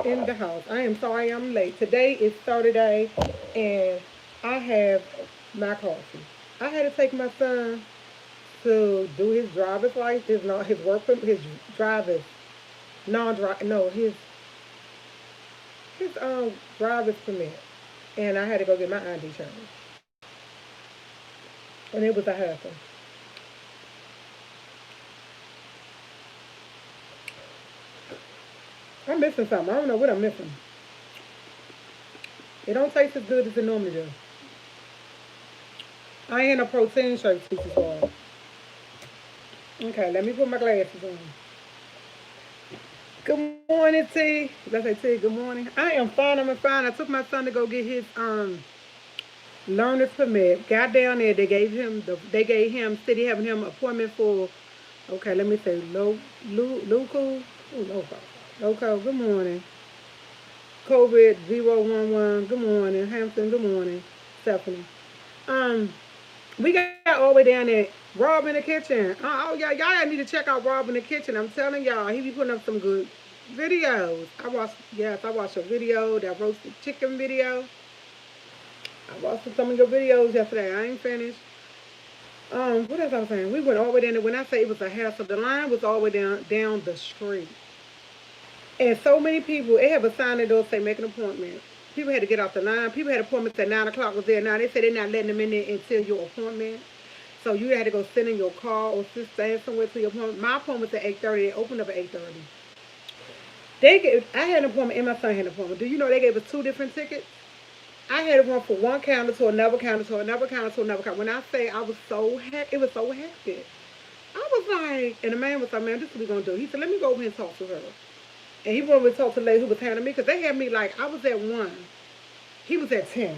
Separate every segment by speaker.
Speaker 1: in the house. I am sorry I'm late. Today is Saturday, and I have my coffee. I had to take my son to do his driver's license, his not his work permit, his driver's non-drive, no, his driver's permit, and I had to go get my ID changed, and it was a hassle. I'm missing something. I don't know what I'm missing. It don't taste as good as it normally do. I ain't a protein shake too far. Okay, let me put my glasses on. Good morning, T. Let's say T. Good morning. I am fine. I'm fine. I took my son to go get his learner's permit. Got down there. They gave him city having him appointment for. Okay, let me say local. Oh, local. Good morning. COVID 011. Good morning. Hampton. Good morning. Stephanie. Um, we got all the way down there. Rob in the kitchen. Oh yeah, y'all need to check out Rob in the kitchen. I'm telling y'all, he be putting up some good videos. I watched a video, that roasted chicken video. I watched some of your videos yesterday. I ain't finished. What else I was saying? We went all the way down there. When I say it was a hassle, the line was all the way down the street. And so many people, they have a sign that does say make an appointment. People had to get off the line. People had appointments at 9 o'clock was there. Now they said they're not letting them in there until your appointment. So you had to go sit in your car or sit stand somewhere to your appointment. My appointment was at 8:30. They opened up at 8:30. I had an appointment and my son had an appointment. Do you know they gave us two different tickets? I had to run from one counter to another counter to another counter to another counter. When I say I was it was so hectic. I was like, and the man was like, man, this is what we gonna do. He said, let me go over here and talk to her. And he went over and talked to the lady who was handling me because they had me like I was at 1. He was at 10.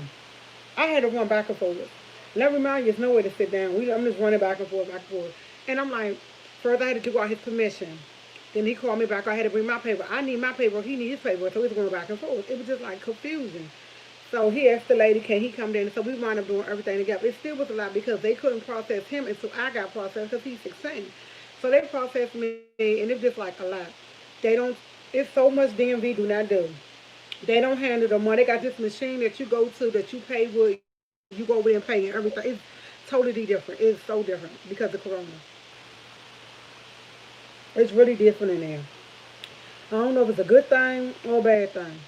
Speaker 1: I had to run back and forth. Let me remind you, there's nowhere to sit down. I'm just running back and forth, back and forth. And I'm like, first I had to do out his permission. Then he called me back. I had to bring my paper. I need my paper. He needs his paper. So it's going back and forth. It was just like confusing. So he asked the lady, can he come down? So we wound up doing everything together. It still was a lot because they couldn't process him until I got processed because he's 16. So they processed me, and it's just like a lot. They don't, it's so much DMV do not do. They don't handle the money. They got this machine that you go to that you pay with. You go over there and pay and everything. It's totally different. It's so different because of Corona. It's really different in there. I don't know if it's a good thing or a bad thing.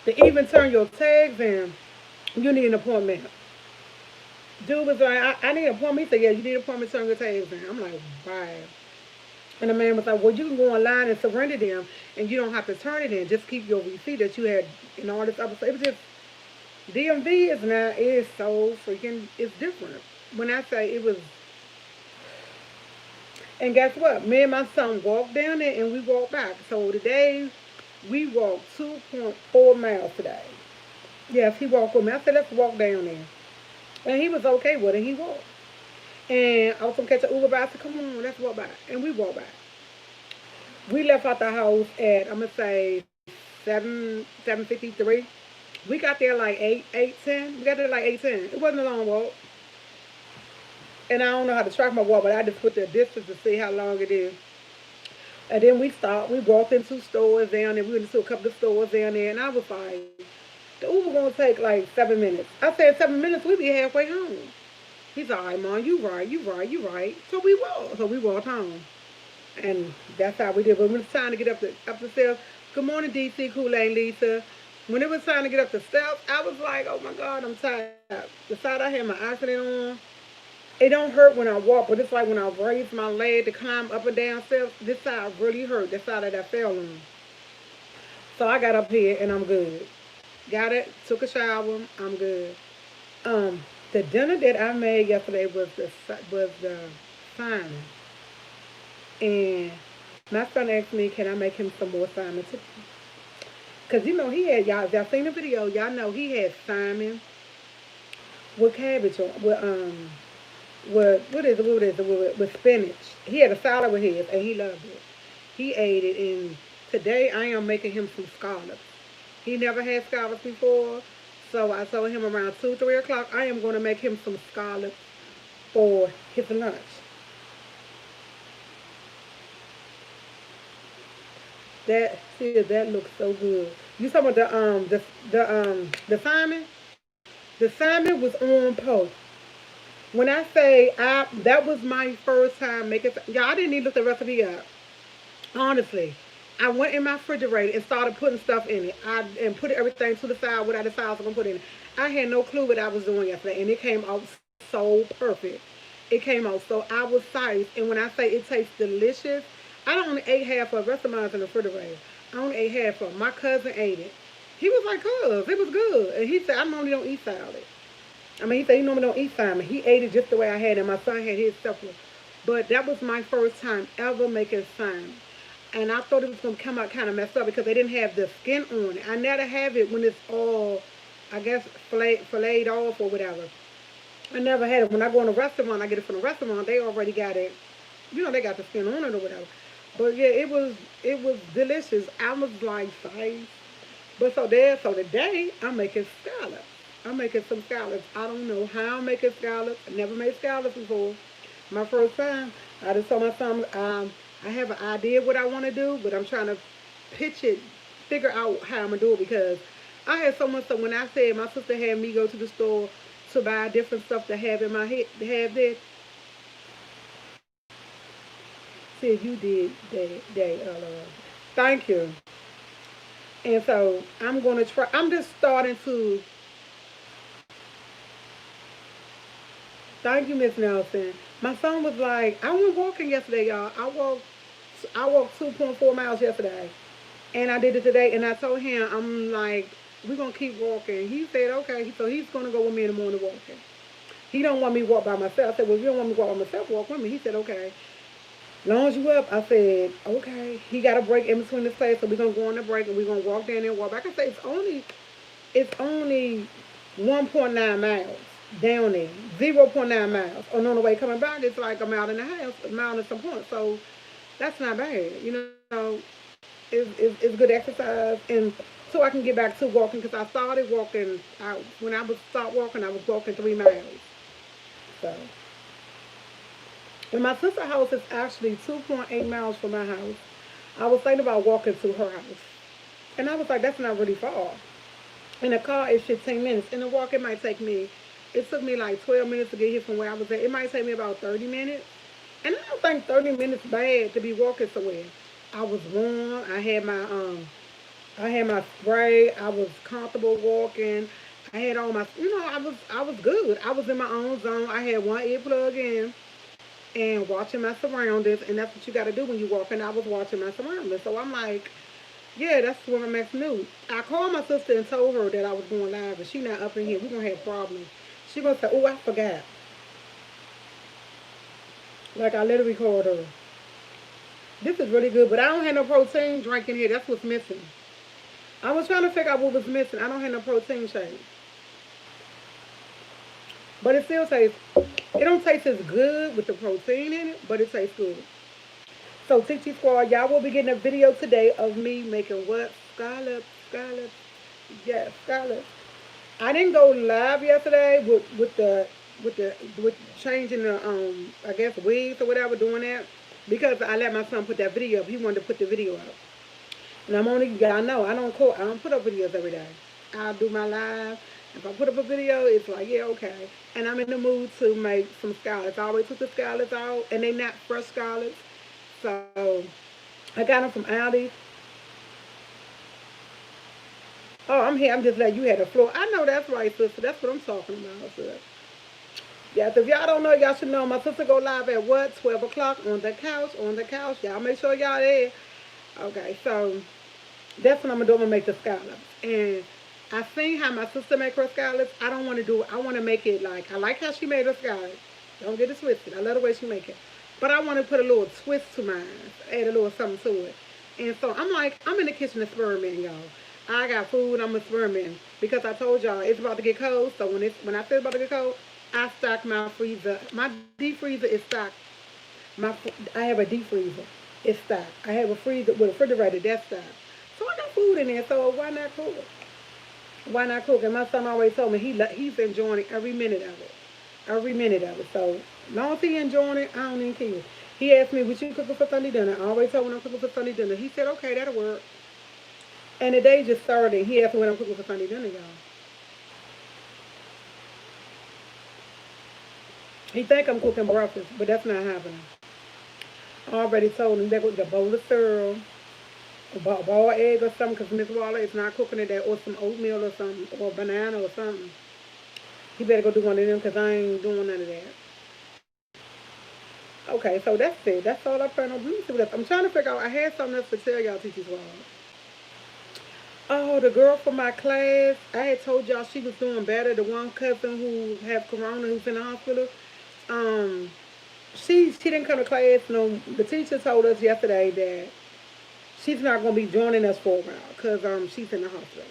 Speaker 1: To even turn your tags in, you need an appointment. Dude was like, I need an appointment. He said, yeah, you need an appointment to turn your tags in. I'm like, wow. And the man was like, well, you can go online and surrender them, and you don't have to turn it in. Just keep your receipt that you had and all this other stuff. It was just, DMV is now, it is so freaking, it's different. When I say it was, and guess what? Me and my son walked down there and we walked back. So today, we walked 2.4 miles today. Yes, he walked with me. I said, let's walk down there. And he was okay with it. He walked. And I was going to catch an Uber back. I said, come on, let's walk back. And we walked back. We left out the house at, I'm going to say, 7:53. We got there like 8:10. We got there like 8:10. It wasn't a long walk. And I don't know how to track my walk, but I just put the distance to see how long it is. And then we stopped. We walked into stores down there. We went into a couple of stores down there. And I was like, the Uber going to take like 7 minutes. I said, 7 minutes, we be halfway home. He's all right, Mom, you right. So we walked. So we walked home. And that's how we did. But when it's time to get up the stairs, good morning, DC Kool-Aid Lisa. When it was time to get up the steps, I was like, oh my God, I'm tired. The side I had my accident on, it don't hurt when I walk, but it's like when I raise my leg to climb up and down steps, this side really hurt, the side that I fell on. So I got up here and I'm good. Got it, took a shower, I'm good. Um, the dinner that I made yesterday was the salmon. And my son asked me, can I make him some more salmon too? Because you know, if y'all seen the video, y'all know he had salmon with cabbage on, with spinach. He had a salad with his, and he loved it. He ate it, and today I am making him some scallops. He never had scallops before, so I told him around 2, 3 o'clock, I am going to make him some scallops for his lunch. See, that looks so good. You talking about the salmon? The salmon was on post. When I say that was my first time making. Yeah, I didn't even look the recipe up. Honestly, I went in my refrigerator and started putting stuff in it. And put everything to the side what I decided I was gonna put in it. I had no clue what I was doing yesterday, and it came out so perfect. It came out so I was sized, and when I say it tastes delicious, I don't only ate half of the rest of mine in the refrigerator. I only ate half of it. My cousin ate it. He was like, "Cuz, it was good," and he said, "I normally don't eat salad." I mean, he said he normally don't eat salmon. He ate it just the way I had it. My son had his separate. But that was my first time ever making salmon. And I thought it was going to come out kind of messed up because they didn't have the skin on it. I never have it when it's all, I guess, filleted off or whatever. I never had it. When I go in a restaurant, I get it from the restaurant. They already got it. You know, they got the skin on it or whatever. But yeah, it was delicious. I was like, five. But so today I'm making scallops. I'm making some scallops. I don't know how I'm making scallops. I never made scallops before. My first time. I just told my son, I have an idea of what I want to do, but I'm trying to pitch it, figure out how I'm gonna do it because I had so much stuff. When I said my sister had me go to the store to buy different stuff to have in my head, to have this. Said you did that. Thank you. And so I'm gonna try. I'm just starting to. Thank you, Miss Nelson. My son was like, I went walking yesterday, y'all. I walked 2.4 miles yesterday, and I did it today. And I told him, I'm like, we're gonna keep walking. He said, okay. So he's gonna go with me in the morning walking. He don't want me to walk by myself. I said, well, if you don't want me to walk by myself, walk with me. He said, okay. As long as you up, I said, okay. He got a break in between this place, so we're gonna go on the break and we're gonna walk down there and walk back. I said, it's only 1.9 miles down there, 0.9 miles. On the way coming back, it's like a mile and a half, a mile and some points. So that's not bad. It's good exercise, and so I can get back to walking because I started walking. When I was start walking, I was walking 3 miles. So, and my sister's house is actually 2.8 miles from my house. I was thinking about walking to her house, and I was like, that's not really far. In the car, it's 15 minutes. In the walk, it might take me. It took me like 12 minutes to get here from where I was at. It might take me about 30 minutes. And I don't think 30 minutes bad to be walking somewhere. I was warm. I had my spray. I was comfortable walking. I had all my, I was good. I was in my own zone. I had one earplug in and watching my surroundings, and that's what you got to do when you walk. And I was watching my surroundings, so I'm like, yeah, that's what I'm at new. I called my sister and told her that I was going live, and she not up in here. We're gonna have problems. She gonna say, "Oh, I forgot." Like I literally called her. This is really good, but I don't have no protein drink in here. That's what's missing. I was trying to figure out what was missing. I don't have no protein shake, but it still tastes. It don't taste as good with the protein in it, but it tastes good. So TT Squad, y'all will be getting a video today of me making what? Scallops. Yes, scallops. I didn't go live yesterday with changing the I guess wigs or whatever doing that because I let my son put that video up. He wanted to put the video up. And I'm only y'all know I don't put up videos every day. I'll do my live. If I put up a video, it's like, yeah, okay. And I'm in the mood to make some scallops. I always took the scallops out and they not fresh scallops. So I got them from Aldi. Oh, I'm here. I'm just letting you have the floor. I know that's right, sister. That's what I'm talking about, sister. Yeah, so if y'all don't know, y'all should know. My sister go live at what? 12 o'clock on the couch. On the couch. Y'all make sure y'all there. Okay, so that's what I'm going to do. I'm going to make the scallops. And I seen how my sister make her scallops. I don't want to do it. I want to make it like, I like how she made her scallops. Don't get it twisted. I love the way she make it. But I want to put a little twist to mine. Add a little something to it. And so I'm like, I'm in the kitchen experimenting, y'all. I got food, I'm experimenting. Because I told y'all it's about to get cold. So when I say it's about to get cold, I stock my freezer. My deep freezer is stocked. I have a deep freezer. It's stocked. I have a freezer with a refrigerator that's stocked. So I got food in there. So why not cook? Why not cook? And my son always told me he's enjoying every minute of it. Every minute of it. So as long as he enjoying it, I don't even care. He asked me, what you cooking for Sunday dinner? I always told him I'm cooking for Sunday dinner. He said, okay, that'll work. And the day just started. He asked me when I'm cooking for Sunday dinner, y'all. He think I'm cooking breakfast, but that's not happening. I already told him they're going to bowl of cereal, a boiled egg or something, because Miss Waller is not cooking it, or some oatmeal or something, or banana or something. He better go do one of them, because I ain't doing none of that. Okay, so that's it. That's all I plan on doing. I'm trying to figure out. I had something else to tell y'all, teachers. Oh, the girl from my class. I had told y'all she was doing better. The one cousin who have corona, who's in the hospital. Um, she didn't come to class. No, the teacher told us yesterday that she's not going to be joining us for a while because she's in the hospital.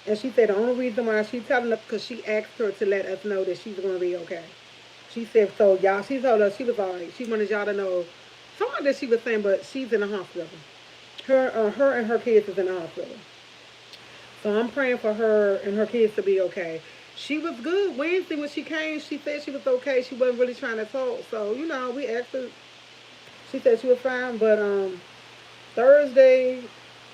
Speaker 1: And she said the only reason why she's telling us because she asked her to let us know that she's going to be okay. She said so, y'all. She told us she was all right. She wanted y'all to know something that she was saying, but she's in the hospital. Her and her kids is in the hospital. So I'm praying for her and her kids to be okay. She was good Wednesday when she came. She said she was okay. She wasn't really trying to talk. So we asked her. She said she was fine, but Thursday,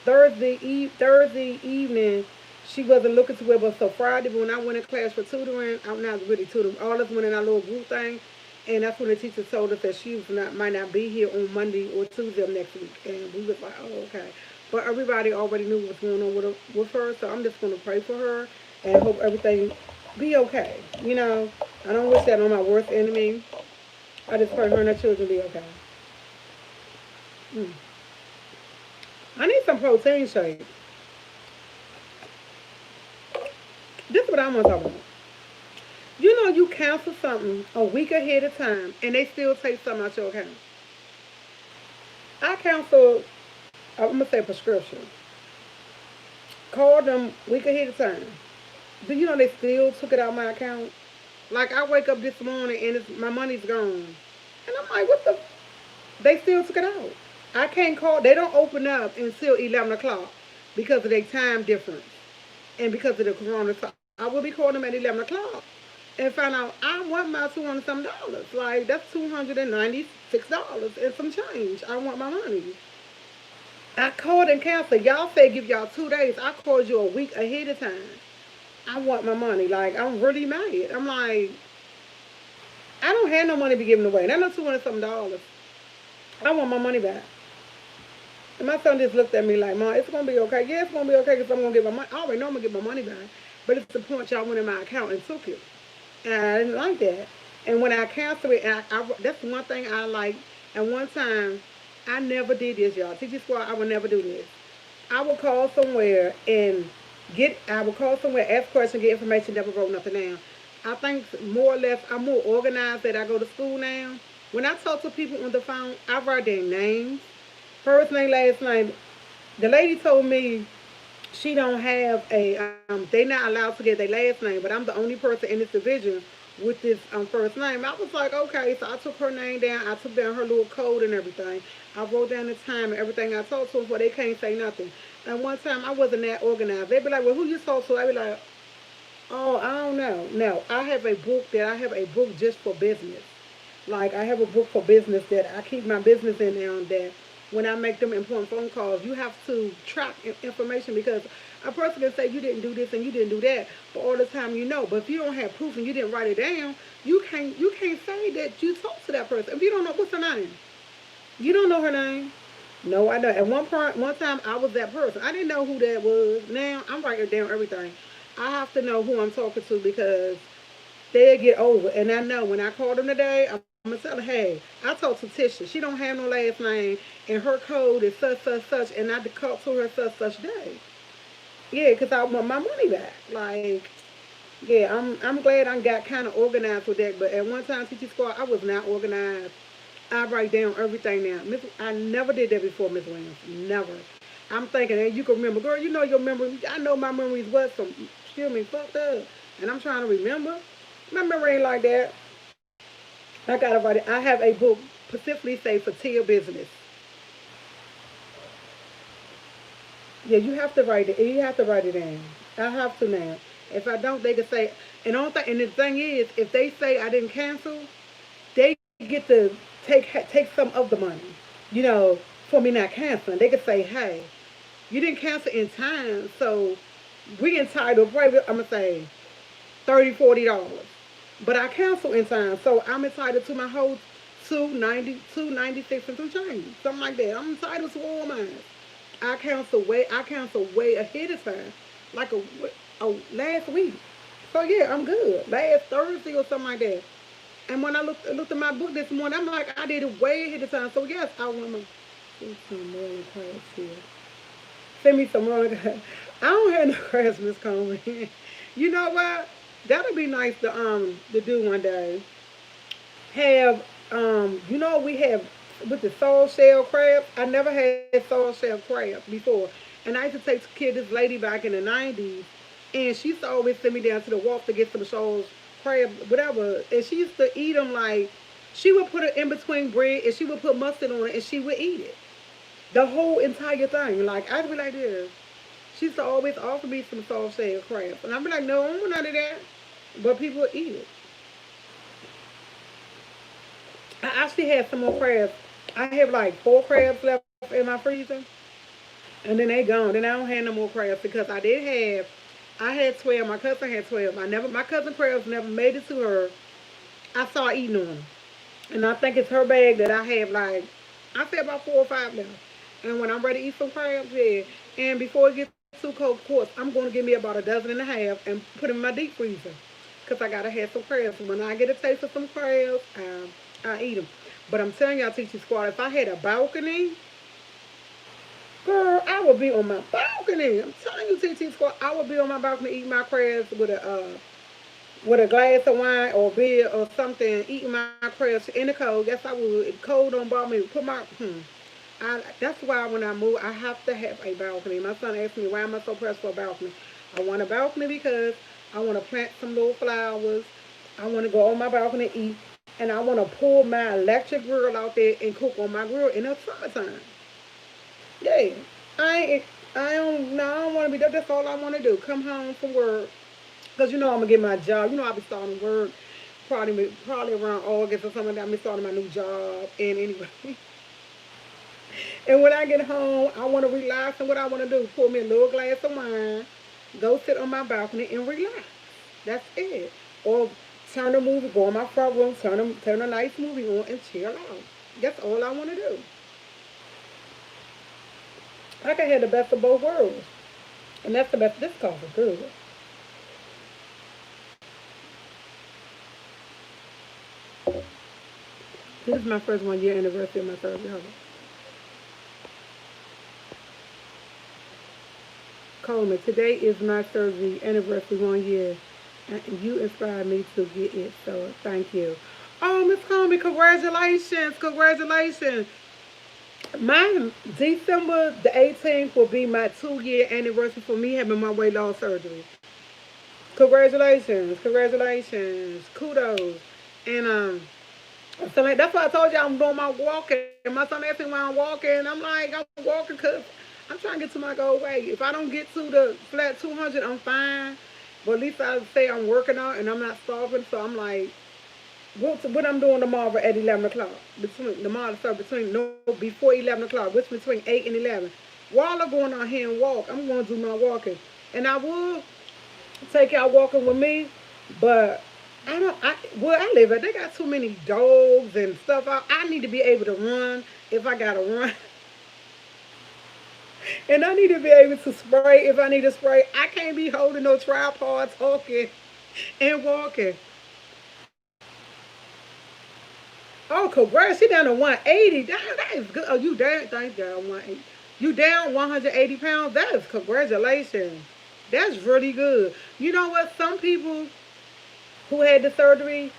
Speaker 1: Thursday evening, she wasn't looking too well. But so Friday, when I went in class for tutoring, I'm not really tutoring. All of us went in our little group thing, and that's when the teacher told us that she was not might not be here on Monday or Tuesday of next week. And we was like, oh, okay. But everybody already knew what was going on with her, so I'm just gonna pray for her and hope everything be okay. I don't wish that on my worst enemy. I just pray her and her children be okay. Mm. I need some protein shake. This is what I'm gonna talk about. You cancel something a week ahead of time, and they still take something out your account. I canceled. I'm gonna say prescription. Called them week ahead of time. Do you know they still took it out of my account? Like I wake up this morning and my money's gone, and I'm like, what the? They still took it out. I can't call. They don't open up until 11 o'clock because of their time difference and because of the corona. So I will be calling them at 11 o'clock and find out I want my $200 some. Like that's $296 and some change. I want my money. I called and canceled. Y'all say give y'all 2 days. I called you a week ahead of time. I want my money. Like I'm really mad. I'm like, I don't have no money to be giving away. That's not $200 some. I want my money back. And my son just looked at me like, Mom, it's gonna be okay. Yeah, it's gonna be okay because I'm gonna get my money. I already know I'm gonna get my money back. But it's the point y'all went in my account and took it. And I didn't like that. And when I canceled it, that's one thing I like. And one time, I never did this, y'all. Teacher Squad, I would never do this. I would call somewhere I would call somewhere, ask questions, get information, never wrote nothing down. I think more or less, I'm more organized that I go to school now. When I talk to people on the phone, I write their names, first name, last name. The lady told me she don't have they not allowed to get their last name, but I'm the only person in this division with this first name. I was like, okay, so I took her name down, I took down her little code and everything. I wrote down the time and everything I talked to them, but they can't say nothing. And one time I wasn't that organized. They'd be like, well, who you talk to? I'd be like, oh, I don't know. No, I have a book just for business. Like I have a book for business that I keep my business in there. That when I make them important phone calls, you have to track information because a person can say you didn't do this and you didn't do that, but all the time you know. But if you don't have proof and you didn't write it down, you can't say that you talked to that person if you don't know what's her name. You don't know her name. No, I don't. At one time, I was that person. I didn't know who that was. Now I'm writing down everything. I have to know who I'm talking to because they'll get over. And I know when I call them today, I'm gonna tell her, hey, I talked to Tisha. She don't have no last name, and her code is such such such, and I called to her such such day. Yeah, because I want my money back. Like, yeah, I'm glad I got kind of organized with that. But at one time, Teacher Squad, I was not organized. I write down everything now. I never did that before, Miss Williams. Never. I'm thinking, hey, you can remember. Girl, you know your memory. I know my memories was some, excuse me, fucked up. And I'm trying to remember. My memory ain't like that. I gotta write it. I have a book specifically say for Tia business. Yeah, you have to write it. You have to write it in. I have to now. If I don't, they can say. And the thing is, if they say I didn't cancel, they get to take some of the money, you know, for me not canceling. They could say, hey, you didn't cancel in time, so we entitled probably I'm gonna say $30, $40. But I cancel in time, so I'm entitled to my whole 296 and some change. Something like that. I'm entitled to all mine. I cancel way ahead of time. Like a last week. So yeah, I'm good. Last Thursday or something like that. And when I looked at my book this morning, I'm like, I did it way ahead of time. So yes, I want to see some rolling cards here. Send me some rolling cards. I don't have no Christmas coming. You know what? That'll be nice to do one day. Have you know we have with the soul shell crab. I never had soul shell crab before, and I used to take care of this lady back in the '90s, and she used to always send me down to the wharf to get some soul crab, whatever, and she used to eat them like she would put it in between bread and she would put mustard on it and she would eat it, the whole entire thing. Like I'd be like this. She used to always offer me some soul shell crab, and I'd be like, no, I don't want none of that, but people would eat it. I actually have some more crabs. I have like 4 crabs left in my freezer, and then they gone. Then I don't have no more crabs because I had 12. My cousin had 12. My cousin crabs never made it to her. I saw eating them, and I think it's her bag that I have like, I say about 4 or 5 now. And when I'm ready to eat some crabs, yeah. And before it gets too cold, of course, I'm going to give me about a dozen and a half and put them in my deep freezer. Because I got to have some crabs. When I get a taste of some crabs, I eat them. But I'm telling y'all, Teaching Squad, if I had a balcony, girl, I would be on my balcony. I'm telling you, Teaching Squad, I would be on my balcony eating my crabs with a glass of wine or beer or something, eating my crabs in the cold. Yes, I would. If cold don't bother me, put my that's why when I move, I have to have a balcony. My son asked me, why am I so pressed for a balcony? I want a balcony because I want to plant some little flowers. I want to go on my balcony and eat. And I want to pull my electric grill out there and cook on my grill in the summertime. Yeah. I don't want to be there. That's all I want to do. Come home from work. Because you know I'm going to get my job. You know I'll be starting work probably around August or something like that. I'm starting my new job. And anyway. And when I get home, I want to relax. And what I want to do, pour me a little glass of wine, go sit on my balcony and relax. That's it. Or turn the movie, go in my front room, turn a nice movie on and chill out. That's all I want to do. I can have the best of both worlds. And that's the best. This coffee is good. This is my first 1 year anniversary of my surgery. Coleman, today is my surgery anniversary 1 year, and you inspired me to get it. So thank you. Oh, Miss Coleman, congratulations, congratulations. My December the 18th will be my 2 year anniversary for me having my weight loss surgery. Congratulations, congratulations, kudos, and so like, that's why I told you I'm doing my walking. My son asked me why I'm walking. I'm like, I'm walking because I'm trying to get to my goal weight. If I don't get to the flat 200, I'm fine. But at least I say I'm working out and I'm not starving. So I'm like, what I'm doing tomorrow at 11 o'clock. Between tomorrow, so between no before 11 o'clock, which between 8 and 11. While I'm going out here and walk, I'm going to do my walking. And I will take y'all walking with me, but where I live at, they got too many dogs and stuff out. I need to be able to run if I gotta run. And I need to be able to spray if I need to spray. I can't be holding no tripod talking and walking. Oh, congrats. You down to 180. That is good. Oh, you down, thank God, 180. You down 180 pounds? That is congratulations. That's really good. You know what? Some people who had the surgery,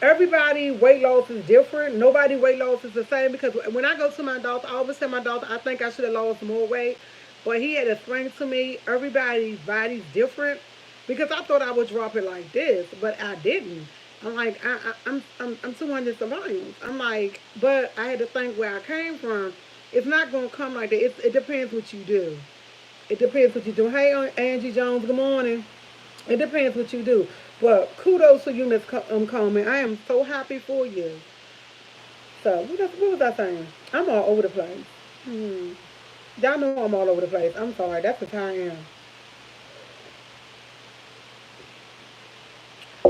Speaker 1: everybody weight loss is different. Nobody weight loss is the same because when I go to my doctor, I always tell my doctor I think I should have lost more weight. But he had to explain to me everybody's body's different because I thought I would drop it like this, but I didn't. I'm like, I'm 200 pounds. I'm like, but I had to think where I came from. It's not going to come like that. It depends what you do. It depends what you do. Hey, Angie Jones, good morning. It depends what you do. But kudos to you, Miss Coleman. I am so happy for you. So what was I saying? I'm all over the place. Hmm. Y'all know I'm all over the place. I'm sorry. That's just how I am.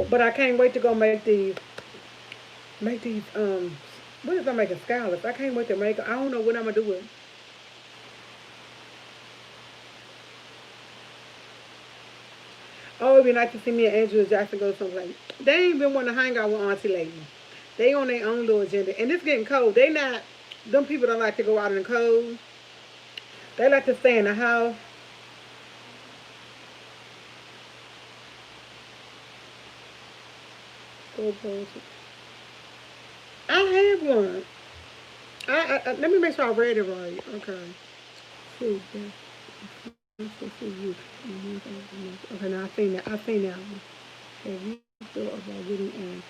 Speaker 1: But I can't wait to go make these what is I making scallops? I can't wait to make. I don't know what I'm gonna do with. Oh, it'd be nice to see me and Andrew Jackson go someplace. They ain't been wanting to hang out with Auntie lately. They on their own little agenda, and it's getting cold. They not them people don't like to go out in the cold. They like to stay in the house. I have one. Let me make sure I read it right. Okay. See, see you. Okay, now I seen that. I seen that one. Have you thought about getting a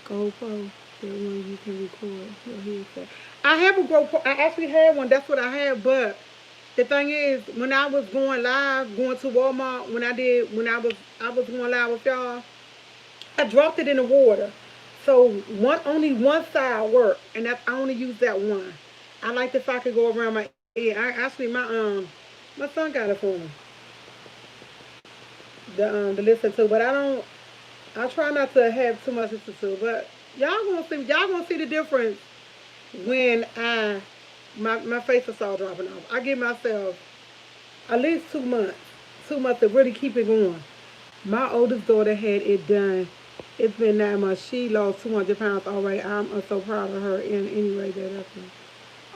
Speaker 1: GoPro? That one you can record your headset. I have a GoPro. I actually had one. That's what I had. But the thing is, when I was going live, going to Walmart, I was going live with y'all. I dropped it in the water. So only one side worked, and I only used that one. I liked if I could go around my ear. Actually my son got it for me. The listen to, but I don't. I try not to have too much listen to, but y'all gonna see the difference when my face is all dropping off. I give myself at least 2 months, 2 months to really keep it going. My oldest daughter had it done. It's been 9 months. She lost 200 pounds already. I'm so proud of her in any way that happened.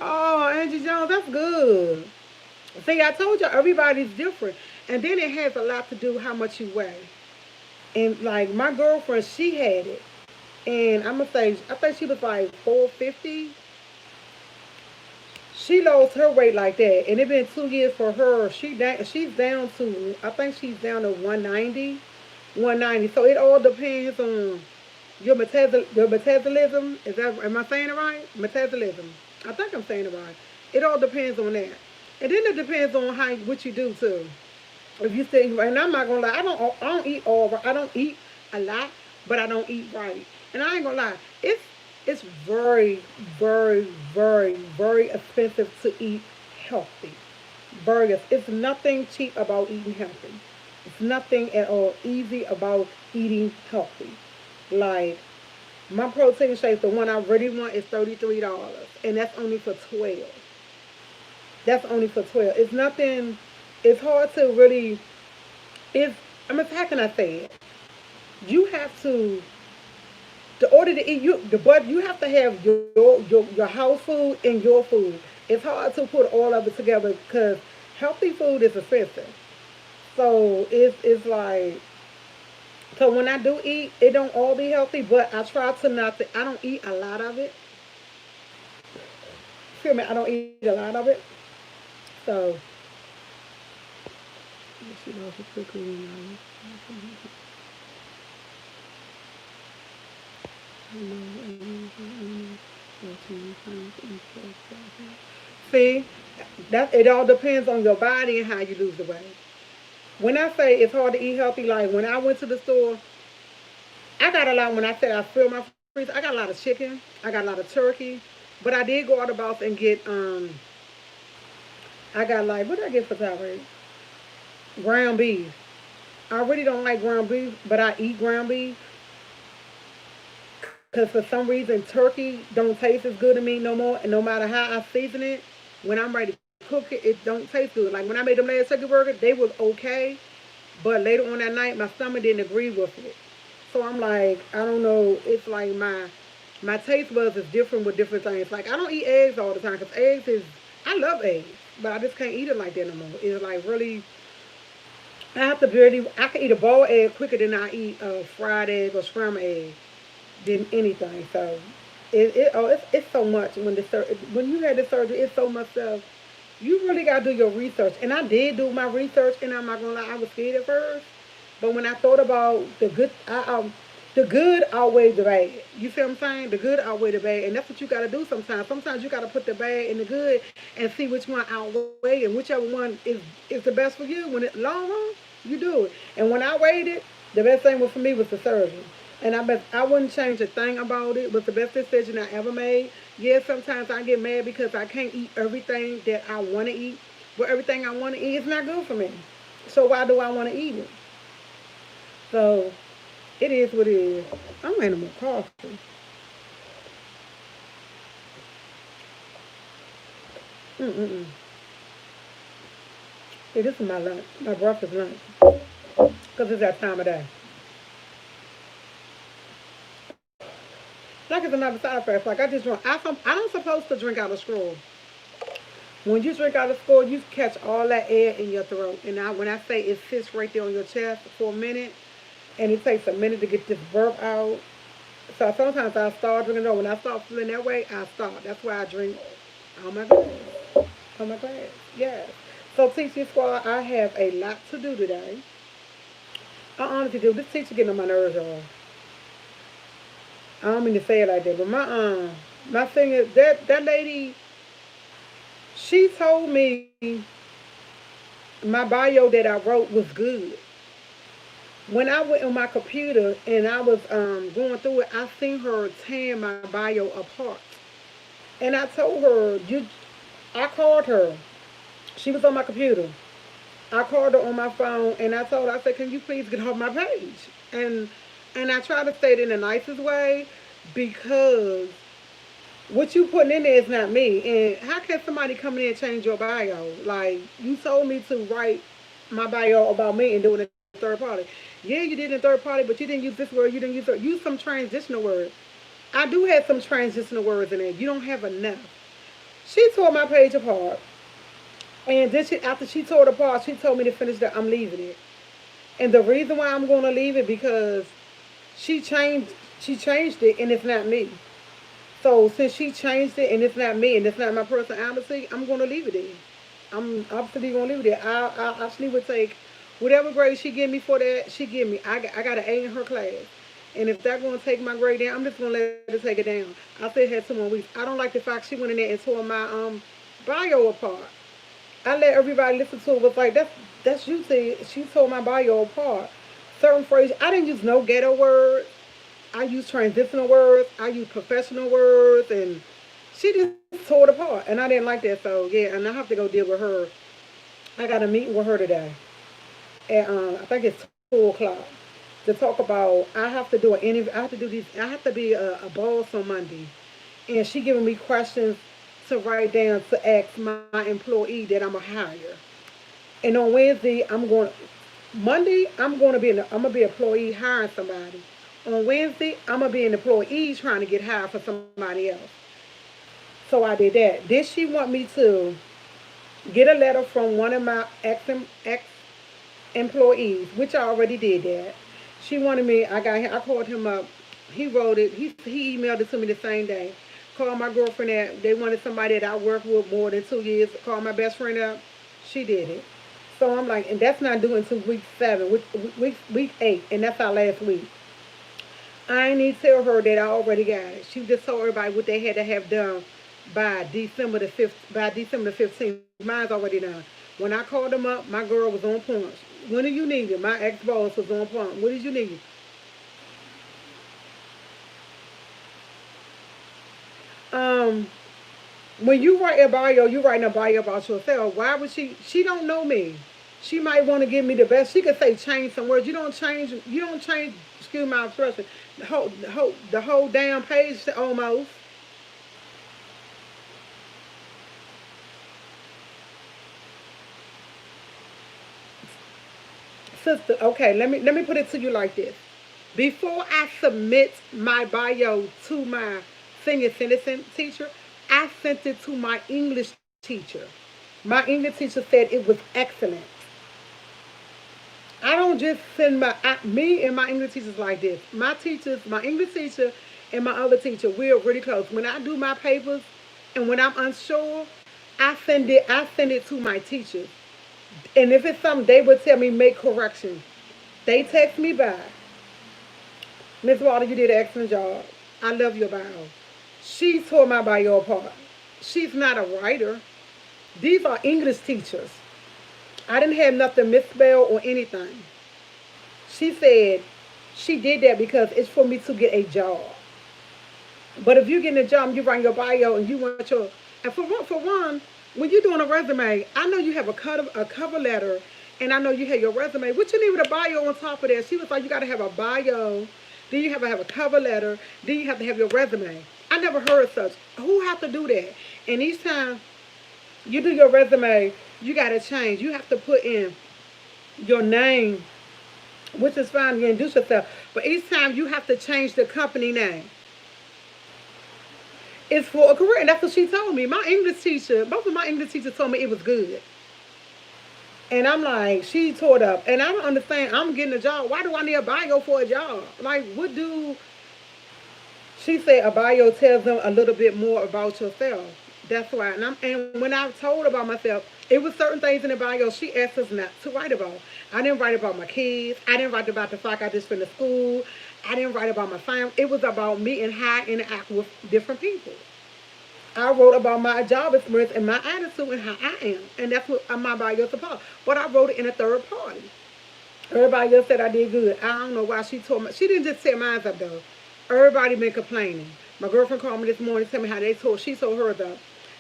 Speaker 1: Oh, Angie Jones, that's good. See, I told you everybody's different. And then it has a lot to do how much you weigh. And like my girlfriend, she had it. And I'm gonna say, I think she was like 450. She lost her weight like that, and it been 2 years for her. She's down to, I think she's down to 190, 190. So it all depends on your metabolism. Is that, am I saying it right? Metabolism. I think I'm saying it right. It all depends on that, and then it depends on how what you do too. If you say, and I'm not gonna lie, I don't eat I don't eat a lot, but I don't eat right. And I ain't gonna lie, it's very, very, very, very expensive to eat healthy. Burgers. It's nothing cheap about eating healthy. It's nothing at all easy about eating healthy. Like my protein shake, the one I really want is $33, and that's only for 12. That's only for 12. It's nothing. It's hard to really. It's. I mean, how can I say it? You have to. The order to eat you have to have your house food and your food. It's hard to put all of it together because healthy food is expensive. So it's like, so when I do eat, it don't all be healthy, but I try to not to. I don't eat a lot of it. Feel me? I don't eat a lot of it. So she loves it quickly. See, that it all depends on your body and how you lose the weight. When I say it's hard to eat healthy, like when I went to the store, I got a lot. When I said I fill my freezer, I got a lot of chicken, I got a lot of turkey, but I did go out about and get I got like what did I get for salad? Ground beef. I really don't like ground beef, but I eat ground beef because for some reason turkey don't taste as good to me no more. And no matter how I season it, when I'm ready to cook it, it don't taste good. Like when I made them last turkey burger, they was okay, but later on that night, my stomach didn't agree with it. So I'm like, I don't know. It's like my taste buds is different with different things. Like I don't eat eggs all the time because eggs is I love eggs, but I just can't eat it like that no more. It's like really I have to barely. I can eat a boiled egg quicker than I eat a fried egg or scrambled egg than anything. So it's so much when you had the surgery. It's so much stuff. You really gotta do your research, and I did do my research. And I'm not gonna lie, I was scared at first, but when I thought about the good outweighed the bad. You feel what I'm saying? The good outweighed the bad, and that's what you gotta do sometimes. Sometimes you gotta put the bad and the good and see which one outweigh, and whichever one is the best for you. When it long run, you do it. And when I weighed it, the best thing was for me was the surgery. And I wouldn't change a thing about it. It was the best decision I ever made. Yeah, sometimes I get mad because I can't eat everything that I want to eat. But everything I want to eat is not good for me. So why do I want to eat it? So it is what it is. I'm making more coffee. Mm-mm-mm. See, this is my lunch, my breakfast lunch. Because it's that time of day. Like it's another side effect. Like I just drink. I don't supposed to drink out of straw. When you drink out of straw, you catch all that air in your throat. And when I say it sits right there on your chest for a minute, and it takes a minute to get this burp out. So sometimes I start drinking it. When I start feeling that way, I stop. That's why I drink. Oh my god. Oh my god. Yes. So teaching squad, I have a lot to do today. I honestly do. This teacher getting on my nerves, y'all. I don't mean to say it like that, but my thing is that lady, she told me my bio that I wrote was good. When I went on my computer and I was going through it, I seen her tearing my bio apart. And I told her, I called her. She was on my computer. I called her on my phone and I told her, I said, can you please get off my page? And and I try to say it in the nicest way because what you putting in there is not me. And how can somebody come in and change your bio? Like you told me to write my bio about me and do it in third party. Yeah, you did in third party, but you didn't use this word. You didn't use some transitional words. I do have some transitional words in there. You don't have enough. She tore my page apart, and then after she tore it apart, she told me to finish that. I'm leaving it, and the reason why I'm going to leave it because she changed. She changed it, and it's not me. So since she changed it, and it's not me, and it's not my personality, I'm going to leave it there. I'm absolutely going to leave it there. I actually would take whatever grade she give me for that. She give me. I got an A in her class. And if they're going to take my grade down, I'm just going to let her take it down. I still had 2 more weeks. I don't like the fact she went in there and tore my bio apart. I let everybody listen to it. Was like, that's you see. She tore my bio apart. Certain phrases. I didn't use no ghetto words. I use transitional words. I use professional words. And she just tore it apart. And I didn't like that. So, yeah. And I have to go deal with her. I got a meeting with her today. And I think it's 2 o'clock to talk about. I have to do an interview. I have to do these. I have to be a boss on Monday, and she giving me questions to write down to ask my employee that I'm a hire. And on Wednesday, I'm going. Monday, I'm going to be. I'm gonna be an employee hiring somebody. On Wednesday, I'm gonna be an employee trying to get hired for somebody else. So I did that. Did she want me to get a letter from one of my ex employees, which I already did that. She wanted me. I called him up. He wrote it. He emailed it to me the same day. Called my girlfriend that they wanted somebody that I worked with more than 2 years. Called my best friend up. She did it. So I'm like, and that's not doing until week 7, week 8, and that's our last week. I ain't need to tell her that I already got it. She just told everybody what they had to have done by December the 5th. By December the 15th, mine's already done. When I called them up, my girl was on point. When do you need it? My ex-boss was on point. What did you need? Um, when you write a bio, you writing a bio about yourself. Why would she? She don't know me. She might want to give me the best. She could say change some words. You don't change. You don't change. Excuse my expression. The whole damn page almost. Sister, okay, let me put it to you like this. Before I submit my bio to my senior citizen teacher, I sent it to my English teacher. My English teacher said it was excellent. I don't just send me and my English teachers like this. My teachers, my English teacher and my other teacher, we're really close. When I do my papers and when I'm unsure, I send it to my teachers. And if it's something they would tell me make corrections. They text me back. Miss Walter, you did an excellent job. I love your bio. She tore my bio apart. She's not a writer. These are English teachers. I didn't have nothing misspelled or anything. She said she did that because it's for me to get a job. But if you get a job, you write your bio and you want your, and for one, when you're doing a resume, I know you have a cover letter, and I know you have your resume. What you need with a bio on top of that? She was like, you got to have a bio, then you have a cover letter, then you have to have your resume. I never heard such. Who have to do that? And each time you do your resume, you got to change. You have to put in your name, which is fine. You introduce yourself, but each time you have to change the company name. It's for a career, and that's what she told me. My English teacher, both of my English teachers told me it was good. And I'm like, she tore it up. And I don't understand. I'm getting a job. Why do I need a bio for a job? Like, what do she said a bio tells them a little bit more about yourself. That's why. And when I told about myself, it was certain things in the bio she asked us not to write about. I didn't write about my kids. I didn't write about the fact I just finished school. I didn't write about my family. It was about me and how I interact with different people. I wrote about my job experience and my attitude and how I am. And that's what my bio is about. But I wrote it in a third party. Everybody else said I did good. I don't know why she told me. She didn't just set mine up though. Everybody been complaining. My girlfriend called me this morning to tell me how she told hers up.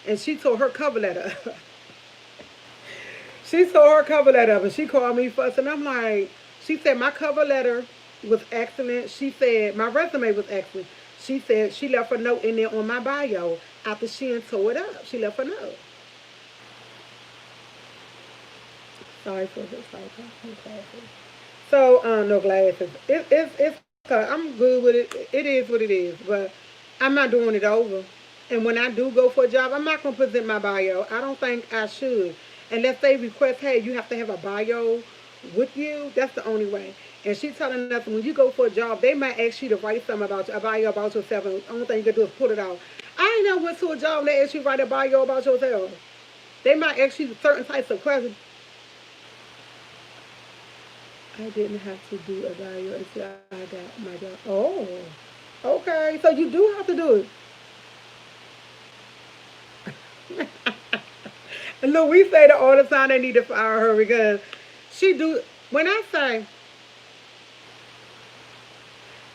Speaker 1: And she told her cover letter. She told her cover letter up and she called me first. And I'm like, she said my cover letter was excellent. She said my resume was excellent. She said she left a note in there on my bio after she had tore it up. She left a note. Sorry for this. Sorry. So, no glasses. I'm good with it. It is what it is. But I'm not doing it over. And when I do go for a job, I'm not going to present my bio. I don't think I should. Unless they request, hey, you have to have a bio with you. That's the only way. And she's telling us when you go for a job, they might ask you to write something about you, a bio about yourself. And the only thing you can do is put it out. I ain't never went to a job and they ask you to write a bio about yourself. They might ask you certain types of questions. I didn't have to do a bio until I got my job. Oh, okay. So you do have to do it. And look, we say that all the time they need to fire her because she do. When I say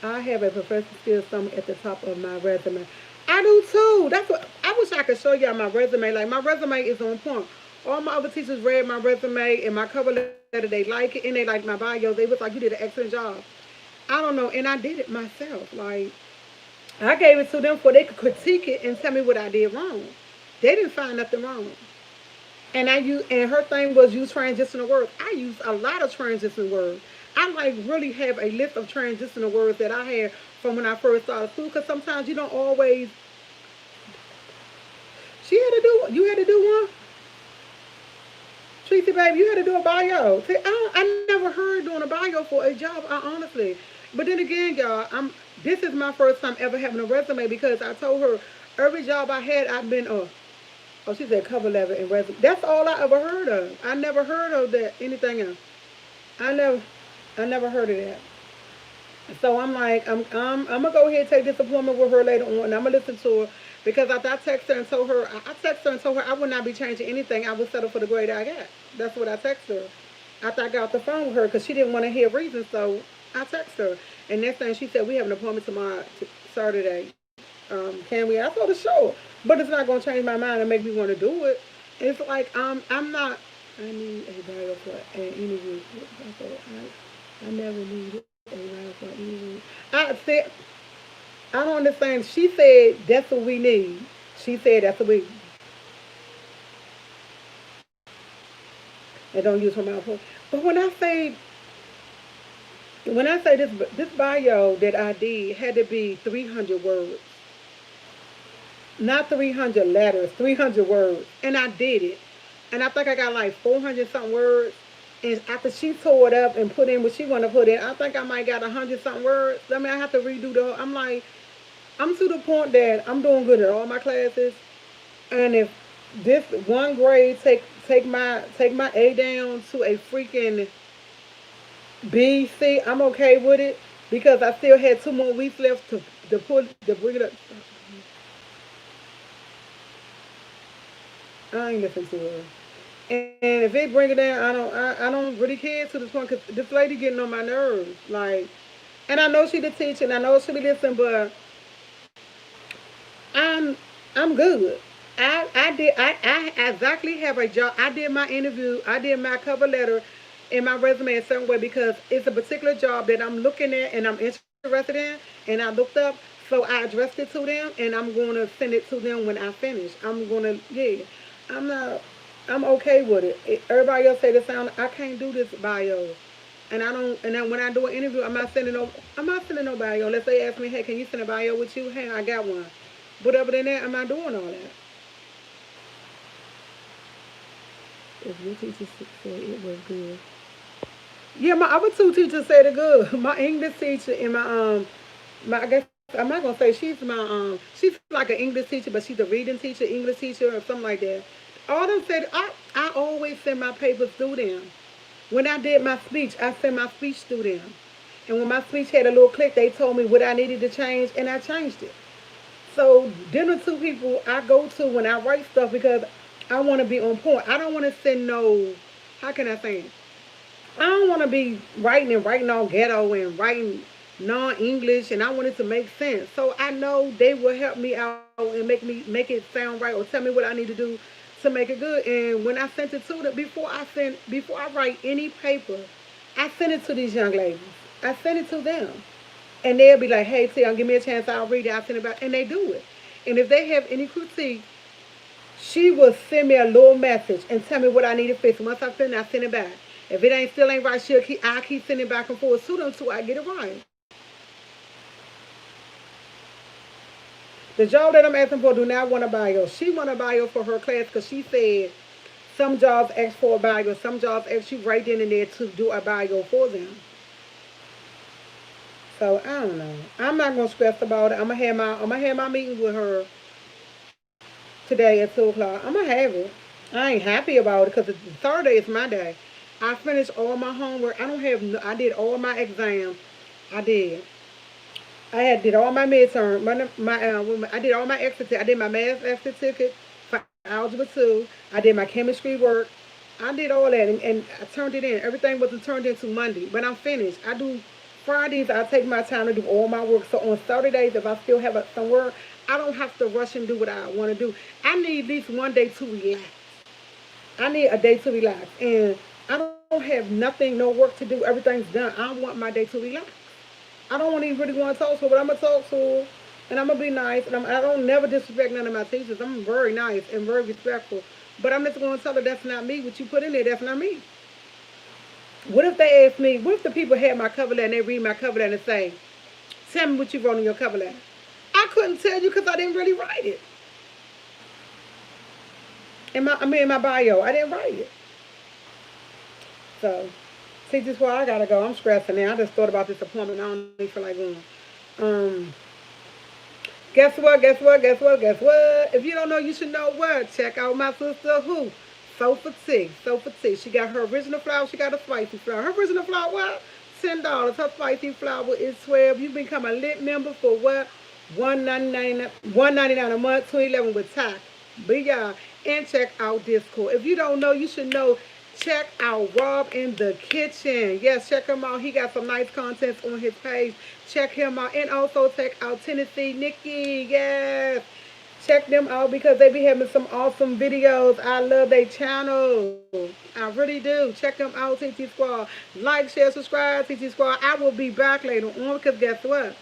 Speaker 1: I have a professional skill somewhere at the top of my resume, I do too. That's what I wish I could show y'all my resume. Like my resume is on point. All my other teachers read my resume and my cover letter. They like it and they like my bio. They was like, you did an excellent job. I don't know, and I did it myself. Like I gave it to them so they could critique it and tell me what I did wrong. They didn't find nothing wrong. And and her thing was use transitional words. I use a lot of transitional words. I like really have a list of transitional words that I had from when I first started school. Because sometimes you don't always. She had to do. You had to do one. Tracy, baby, you had to do a bio. See, I never heard doing a bio for a job. I honestly. But then again, y'all, This is my first time ever having a resume because I told her every job I had, I've been. Oh, she said cover letter and resume. That's all I ever heard of. I never heard of that anything else. I never, I never heard of that. So I'm like, I'm gonna go ahead and take this appointment with her later on. And I'm gonna listen to her because after I texted her and told her, I texted her and told her I would not be changing anything. I would settle for the grade I got. That's what I texted her. After I got off the phone with her because she didn't want to hear reasons, so I texted her. And next thing she said, we have an appointment tomorrow, Saturday. Can we? I told her sure, but it's not gonna change my mind and make me want to do it. And it's like I'm not. I need a bio for an interview. I never needed a bio for an interview. I said I don't understand. She said that's what we need. She said that's what we. And don't use her mouth. But when I say this bio that I did had to be 300 words. Not 300 letters, 300 words. And I did it. And I think I got like 400 something words. And after she tore it up and put in what she wanted to put in, I think I might got 100 something words. I mean, I have to redo the whole. I'm like, I'm to the point that I'm doing good at all my classes. And if this one grade take my A down to a freaking B, C, I'm okay with it because I still had 2 more weeks left to bring it up. I ain't listen to her. And if they bring it down, I don't really care to this point because this lady getting on my nerves. Like And I know she the teacher, and I know she be listening, but I'm I'm good. I exactly have a job. I did my interview. I did my cover letter and my resume in some way because it's a particular job that I'm looking at and I'm interested in. And I looked up, so I addressed it to them, and I'm going to send it to them when I finish. I'm going to I'm not. I'm okay with it. Everybody else say the sound. I can't do this bio. And I don't. And then when I do an interview, I'm not sending no. I'm not sending no bio unless they ask me, "Hey, can you send a bio with you?" Hey, I got one. But other than that, I'm not doing all that. If your teacher said it was good. Yeah, my other two teachers said it good. My English teacher and my I guess I'm not gonna say she's like an English teacher, but she's a reading teacher, English teacher, or something like that. All of them said I always send my papers through them. When I did my speech, I sent my speech through them. And when my speech had a little click, they told me what I needed to change, and I changed it. So them are two people I go to when I write stuff because I want to be on point. I don't want to send no. How can I say it? I don't want to be writing all ghetto and writing non-English, and I want it to make sense. So I know they will help me out and make it sound right or tell me what I need to do to make it good. And when I sent it to them, before I write any paper, I send it to these young ladies. I send it to them. And they'll be like, hey, Tim, give me a chance. I'll read it. I'll send it back. And they do it. And if they have any critique, she will send me a little message and tell me what I need to fix. Once I send it back. If it ain't still ain't right, I keep sending it back and forth to them until I get it right. The job that I'm asking for do not want a bio. She want a bio for her class because she said some jobs ask for a bio. Some jobs ask you right then and there to do a bio for them. So I don't know. I'm not gonna stress about it. I'm gonna have my meeting with her today at 2 o'clock. I'm gonna have it. I ain't happy about it because Thursday is my day. I finished all my homework. I don't have. I did all my exams. I did. I had did all my midterm. I did all my extra. I did my math extra ticket for algebra 2. I did my chemistry work. I did all that and I turned it in. Everything wasn't turned into Monday, but I'm finished. I do Fridays. I take my time to do all my work. So on Saturdays, if I still have some work, I don't have to rush and do what I want to do. I need at least one day to relax. I need a day to relax, and I don't have nothing, no work to do. Everything's done. I want my day to relax. I don't even really want to talk to her, but I'm gonna talk to her, and I'm gonna be nice. And I don't never disrespect none of my teachers. I'm very nice and very respectful. But I'm just gonna tell her that's not me. What you put in there, that's not me. What if they ask me? What if the people have my cover letter and they read my cover letter and say, "Tell me what you wrote in your cover letter"? I couldn't tell you because I didn't really write it. In my bio, I didn't write it. So, see, this is why I gotta go. I'm stressing now. I just thought about this appointment. I don't even feel like going. Um, Guess what? Guess what? Guess what? Guess what? If you don't know, you should know what. Check out my sister who? Sofa T. Sofa T. She got her original flour. She got a spicy flour. Her original flour, what? $10. Her spicy flour is 12. You become a lit member for what? 199 a month, 211 with tax. But y'all, and check out Discord. If you don't know, you should know. Check out Rob in the Kitchen. Yes, check him out. He got some nice content on his page. Check him out. And also check out Tennessee Nikki. Yes. Check them out because they be having some awesome videos. I love their channel. I really do. Check them out, TT Squad. Like, share, subscribe, TT Squad. I will be back later on because guess what?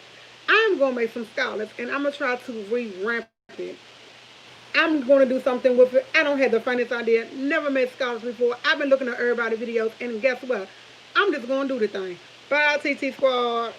Speaker 1: I'm going to make some scholars and I'm going to try to revamp it. I'm going to do something with it. I don't have the funniest idea. Never made scholars before. I've been looking at everybody's videos and guess what? I'm just going to do the thing. Bye, TT Squad.